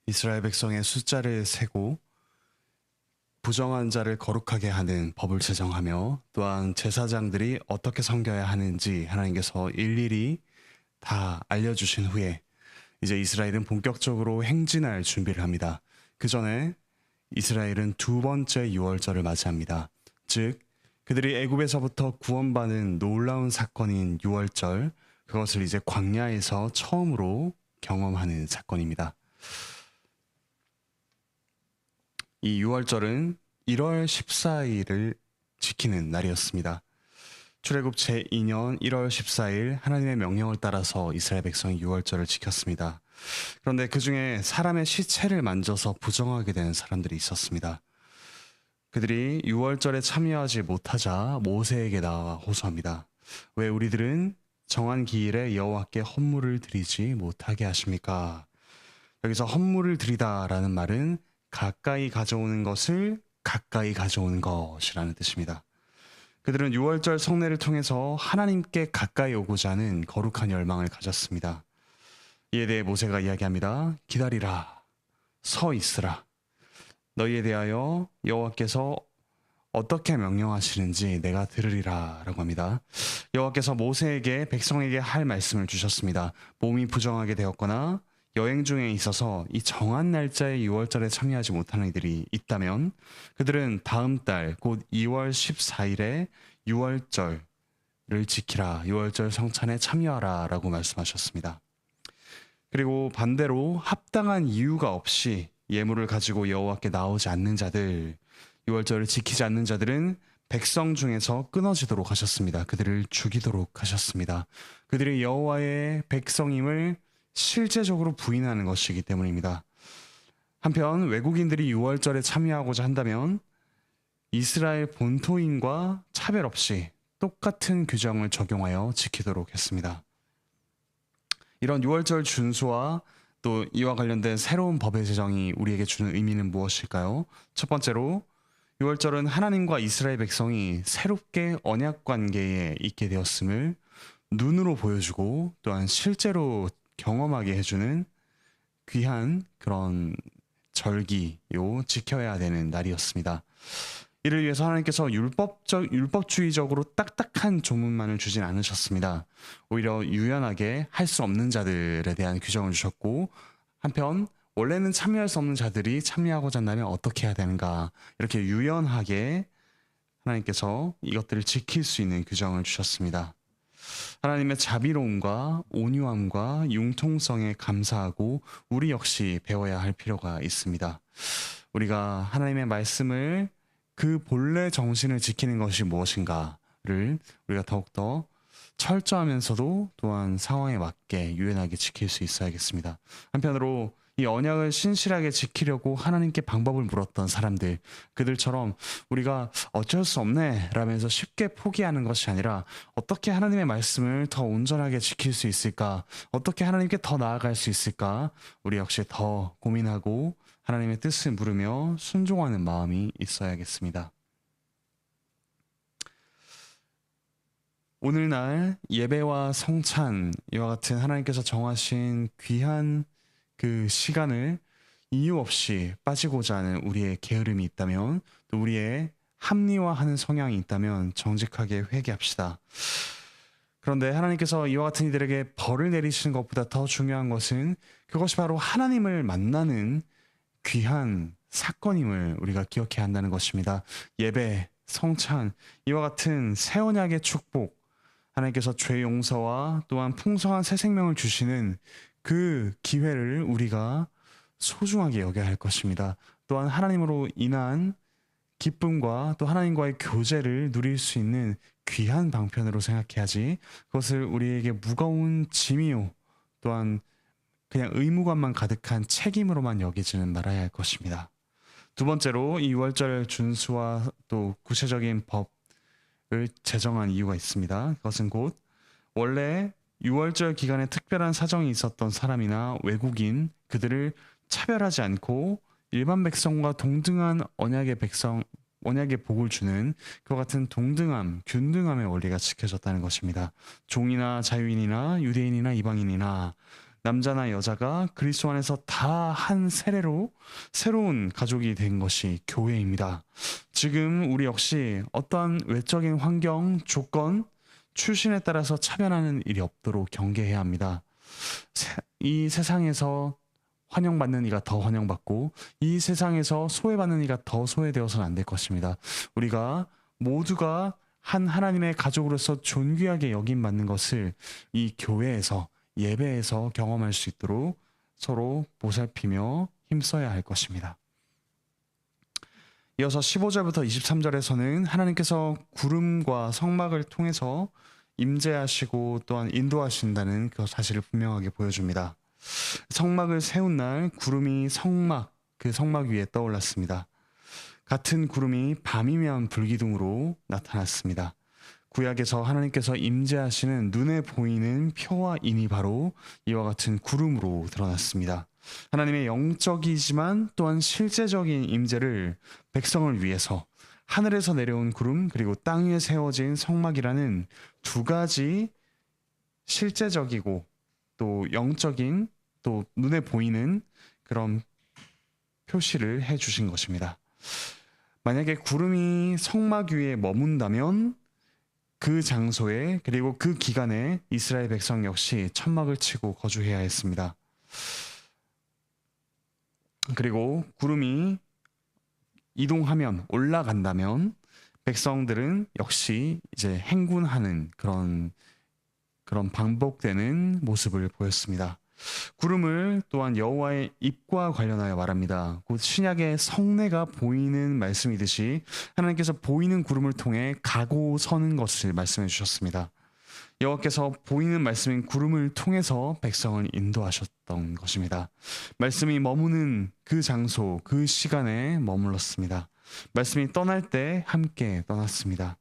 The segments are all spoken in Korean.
이스라엘 백성의 숫자를 세고 부정한 자를 거룩하게 하는 법을 제정하며 또한 제사장들이 어떻게 섬겨야 하는지 하나님께서 일일이 다 알려주신 후에 이제 이스라엘은 본격적으로 행진할 준비를 합니다. 그 전에 이스라엘은 두 번째 유월절을 맞이합니다. 즉 그들이 애굽에서부터 구원받은 놀라운 사건인 유월절, 그것을 이제 광야에서 처음으로 경험하는 사건입니다. 이 6월절은 1월 14일을 지키는 날이었습니다. 출애굽 제2년 1월 14일 하나님의 명령을 따라서 이스라엘 백성이 6월절을 지켰습니다. 그런데 그 중에 사람의 시체를 만져서 부정하게 된 사람들이 있었습니다. 그들이 6월절에 참여하지 못하자 모세에게 나와 호소합니다. 왜 우리들은 정한 기일에 여호와께 헌물을 드리지 못하게 하십니까? 여기서 헌물을 드리다라는 말은 가까이 가져오는 것을 가까이 가져오는 것이라는 뜻입니다. 그들은 6월절 성례를 통해서 하나님께 가까이 오고자 하는 거룩한 열망을 가졌습니다. 이에 대해 모세가 이야기합니다. 기다리라, 서 있으라. 너희에 대하여 여호와께서 어떻게 명령하시는지 내가 들으리라 라고 합니다. 여호와께서 모세에게 백성에게 할 말씀을 주셨습니다. 몸이 부정하게 되었거나 여행 중에 있어서 이 정한 날짜의 6월절에 참여하지 못하는 이들이 있다면 그들은 다음 달 곧 2월 14일에 6월절을 지키라, 6월절 성찬에 참여하라 라고 말씀하셨습니다. 그리고 반대로 합당한 이유가 없이 예물을 가지고 여호와께 나오지 않는 자들, 6월절을 지키지 않는 자들은 백성 중에서 끊어지도록 하셨습니다. 그들을 죽이도록 하셨습니다. 그들이 여호와의 백성임을 실제적으로 부인하는 것이기 때문입니다. 한편 외국인들이 6월절에 참여하고자 한다면 이스라엘 본토인과 차별 없이 똑같은 규정을 적용하여 지키도록 했습니다. 이런 6월절 준수와 또 이와 관련된 새로운 법의 제정이 우리에게 주는 의미는 무엇일까요? 첫 번째로 6월절은 하나님과 이스라엘 백성이 새롭게 언약 관계에 있게 되었음을 눈으로 보여주고 또한 실제로 경험하게 해주는 귀한 그런 절기요, 지켜야 되는 날이었습니다. 이를 위해서 하나님께서 율법주의적으로 딱딱한 조문만을 주진 않으셨습니다. 오히려 유연하게 할 수 없는 자들에 대한 규정을 주셨고, 한편 원래는 참여할 수 없는 자들이 참여하고자 한다면 어떻게 해야 되는가, 이렇게 유연하게 하나님께서 이것들을 지킬 수 있는 규정을 주셨습니다. 하나님의 자비로움과 온유함과 융통성에 감사하고 우리 역시 배워야 할 필요가 있습니다. 우리가 하나님의 말씀을 그 본래 정신을 지키는 것이 무엇인가를 우리가 더욱더 철저하면서도 또한 상황에 맞게 유연하게 지킬 수 있어야겠습니다. 한편으로 이 언약을 신실하게 지키려고 하나님께 방법을 물었던 사람들, 그들처럼 우리가 어쩔 수 없네 라면서 쉽게 포기하는 것이 아니라 어떻게 하나님의 말씀을 더 온전하게 지킬 수 있을까, 어떻게 하나님께 더 나아갈 수 있을까, 우리 역시 더 고민하고 하나님의 뜻을 물으며 순종하는 마음이 있어야겠습니다. 오늘날 예배와 성찬, 이와 같은 하나님께서 정하신 귀한 그 시간을 이유 없이 빠지고자 하는 우리의 게으름이 있다면, 또 우리의 합리화하는 성향이 있다면 정직하게 회개합시다. 그런데 하나님께서 이와 같은 이들에게 벌을 내리시는 것보다 더 중요한 것은 그것이 바로 하나님을 만나는 귀한 사건임을 우리가 기억해야 한다는 것입니다. 예배, 성찬, 이와 같은 새 언약의 축복, 하나님께서 죄 용서와 또한 풍성한 새 생명을 주시는 그 기회를 우리가 소중하게 여겨야 할 것입니다. 또한 하나님으로 인한 기쁨과 또 하나님과의 교제를 누릴 수 있는 귀한 방편으로 생각해야지, 그것을 우리에게 무거운 짐이요 또한 그냥 의무감만 가득한 책임으로만 여기지는 말아야 할 것입니다. 두 번째로 이 6월절 준수와 또 구체적인 법을 제정한 이유가 있습니다. 그것은 곧 원래 6월절 기간에 특별한 사정이 있었던 사람이나 외국인, 그들을 차별하지 않고 일반 백성과 동등한 언약의 복을 주는 그와 같은 동등함, 균등함의 원리가 지켜졌다는 것입니다. 종이나 자유인이나 유대인이나 이방인이나 남자나 여자가 그리스도 안에서 다 한 세례로 새로운 가족이 된 것이 교회입니다. 지금 우리 역시 어떠한 외적인 환경, 조건, 출신에 따라서 차별하는 일이 없도록 경계해야 합니다. 이 세상에서 환영받는 이가 더 환영받고 이 세상에서 소외받는 이가 더 소외되어서는 안 될 것입니다. 우리가 모두가 한 하나님의 가족으로서 존귀하게 여김받는 것을 이 교회에서 예배에서 경험할 수 있도록 서로 보살피며 힘써야 할 것입니다. 이어서 15절부터 23절에서는 하나님께서 구름과 성막을 통해서 임재하시고 또한 인도하신다는 그 사실을 분명하게 보여줍니다. 성막을 세운 날 구름이 그 성막 위에 떠올랐습니다. 같은 구름이 밤이면 불기둥으로 나타났습니다. 구약에서 하나님께서 임재하시는 눈에 보이는 표와 인이 바로 이와 같은 구름으로 드러났습니다. 하나님의 영적이지만 또한 실제적인 임재를 백성을 위해서 하늘에서 내려온 구름 그리고 땅 위에 세워진 성막이라는 두 가지 실제적이고 또 영적인 또 눈에 보이는 그런 표시를 해 주신 것입니다. 만약에 구름이 성막 위에 머문다면 그 장소에 그리고 그 기간에 이스라엘 백성 역시 천막을 치고 거주해야 했습니다. 그리고 구름이 이동하면 올라간다면 백성들은 역시 이제 행군하는 그런 반복되는 모습을 보였습니다. 구름을 또한 여호와의 입과 관련하여 말합니다. 곧 신약의 성례가 보이는 말씀이듯이 하나님께서 보이는 구름을 통해 가고 서는 것을 말씀해 주셨습니다. 여호와께서 보이는 말씀인 구름을 통해서 백성을 인도하셨던 것입니다. 말씀이 머무는 그 장소, 그 시간에 머물렀습니다. 말씀이 떠날 때 함께 떠났습니다.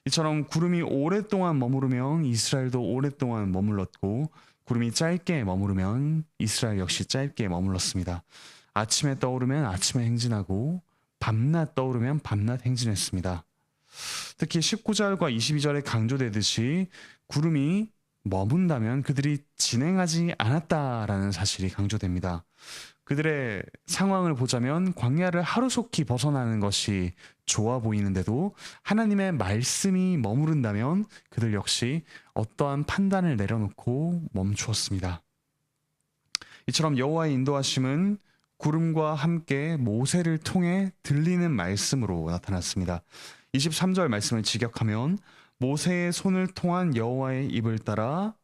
이처럼 구름이 오랫동안 머무르면 이스라엘도 오랫동안 머물렀고 구름이 짧게 머무르면 이스라엘 역시 짧게 머물렀습니다. 아침에 떠오르면 아침에 행진하고 밤낮 떠오르면 밤낮 행진했습니다. 특히 19절과 22절에 강조되듯이 구름이 머문다면 그들이 진행하지 않았다라는 사실이 강조됩니다. 그들의 상황을 보자면 광야를 하루속히 벗어나는 것이 좋아 보이는데도 하나님의 말씀이 머무른다면 그들 역시 어떠한 판단을 내려놓고 멈추었습니다. 이처럼 여호와의 인도하심은 구름과 함께 모세를 통해 들리는 말씀으로 나타났습니다. 23절 말씀을 직역하면 모세의 손을 통한 여호와의 입을 따라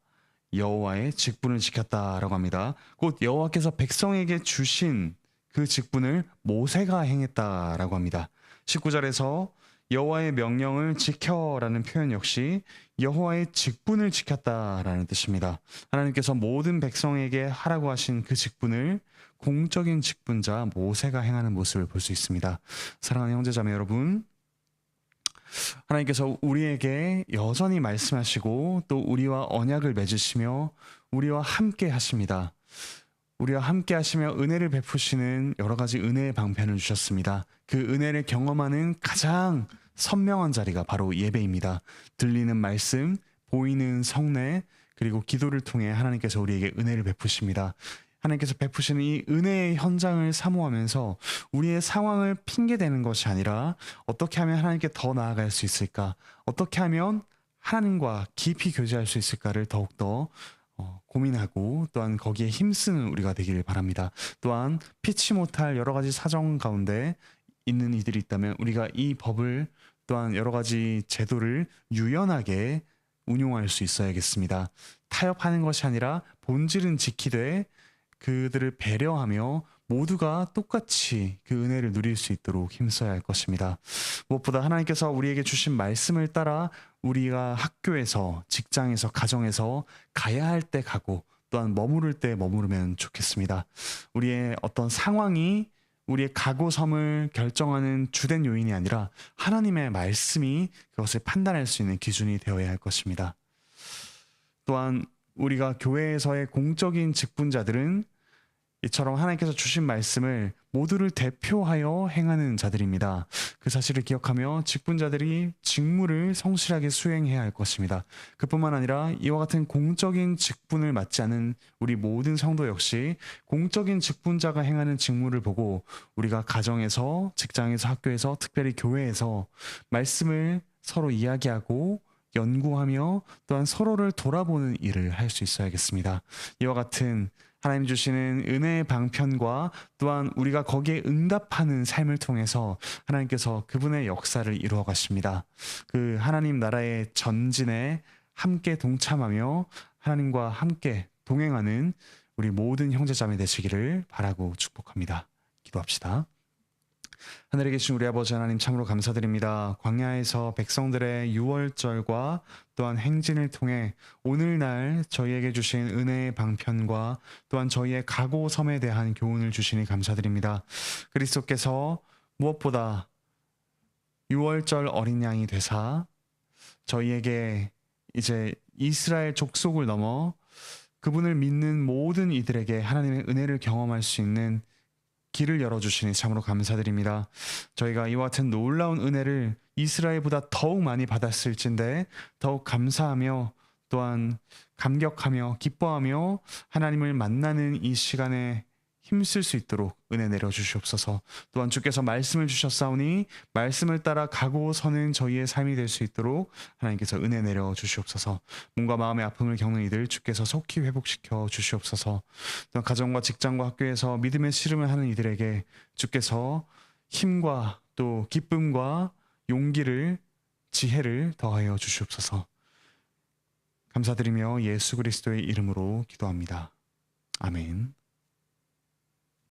여호와의 직분을 지켰다라고 합니다. 곧 여호와께서 백성에게 주신 그 직분을 모세가 행했다라고 합니다. 19절에서 여호와의 명령을 지켜라는 표현 역시 여호와의 직분을 지켰다라는 뜻입니다. 하나님께서 모든 백성에게 하라고 하신 그 직분을 공적인 직분자 모세가 행하는 모습을 볼 수 있습니다. 사랑하는 형제자매 여러분, 하나님께서 우리에게 여전히 말씀하시고 또 우리와 언약을 맺으시며 우리와 함께 하십니다. 우리와 함께 하시며 은혜를 베푸시는 여러 가지 은혜의 방편을 주셨습니다. 그 은혜를 경험하는 가장 선명한 자리가 바로 예배입니다. 들리는 말씀, 보이는 성례, 그리고 기도를 통해 하나님께서 우리에게 은혜를 베푸십니다. 하나님께서 베푸시는 이 은혜의 현장을 사모하면서 우리의 상황을 핑계대는 것이 아니라 어떻게 하면 하나님께 더 나아갈 수 있을까? 어떻게 하면 하나님과 깊이 교제할 수 있을까를 더욱더 고민하고 또한 거기에 힘쓰는 우리가 되기를 바랍니다. 또한 피치 못할 여러 가지 사정 가운데 있는 이들이 있다면 우리가 이 법을 또한 여러 가지 제도를 유연하게 운용할 수 있어야겠습니다. 타협하는 것이 아니라 본질은 지키되 그들을 배려하며 모두가 똑같이 그 은혜를 누릴 수 있도록 힘써야 할 것입니다. 무엇보다 하나님께서 우리에게 주신 말씀을 따라 우리가 학교에서, 직장에서, 가정에서 가야 할 때 가고 또한 머무를 때 머무르면 좋겠습니다. 우리의 어떤 상황이 우리의 가고섬을 결정하는 주된 요인이 아니라 하나님의 말씀이 그것을 판단할 수 있는 기준이 되어야 할 것입니다. 또한 우리가 교회에서의 공적인 직분자들은 이처럼 하나님께서 주신 말씀을 모두를 대표하여 행하는 자들입니다. 그 사실을 기억하며 직분자들이 직무를 성실하게 수행해야 할 것입니다. 그뿐만 아니라 이와 같은 공적인 직분을 맡지 않은 우리 모든 성도 역시 공적인 직분자가 행하는 직무를 보고 우리가 가정에서, 직장에서, 학교에서, 특별히 교회에서 말씀을 서로 이야기하고 연구하며 또한 서로를 돌아보는 일을 할 수 있어야겠습니다. 이와 같은 하나님 주시는 은혜의 방편과 또한 우리가 거기에 응답하는 삶을 통해서 하나님께서 그분의 역사를 이루어 가십니다. 그 하나님 나라의 전진에 함께 동참하며 하나님과 함께 동행하는 우리 모든 형제자매 되시기를 바라고 축복합니다. 기도합시다. 하늘에 계신 우리 아버지 하나님 참으로 감사드립니다. 광야에서 백성들의 유월절과 또한 행진을 통해 오늘날 저희에게 주신 은혜의 방편과 또한 저희의 각오섬에 대한 교훈을 주시니 감사드립니다. 그리스도께서 무엇보다 유월절 어린 양이 되사 저희에게 이제 이스라엘 족속을 넘어 그분을 믿는 모든 이들에게 하나님의 은혜를 경험할 수 있는 길을 열어주시니 참으로 감사드립니다. 저희가 이와 같은 놀라운 은혜를 이스라엘보다 더욱 많이 받았을진데 더욱 감사하며 또한 감격하며 기뻐하며 하나님을 만나는 이 시간에 힘쓸 수 있도록 은혜 내려주시옵소서. 또한 주께서 말씀을 주셨사오니 말씀을 따라 가고 서는 저희의 삶이 될 수 있도록 하나님께서 은혜 내려주시옵소서. 몸과 마음의 아픔을 겪는 이들 주께서 속히 회복시켜 주시옵소서. 또한 가정과 직장과 학교에서 믿음의 씨름을 하는 이들에게 주께서 힘과 또 기쁨과 용기를 지혜를 더하여 주시옵소서. 감사드리며 예수 그리스도의 이름으로 기도합니다. 아멘.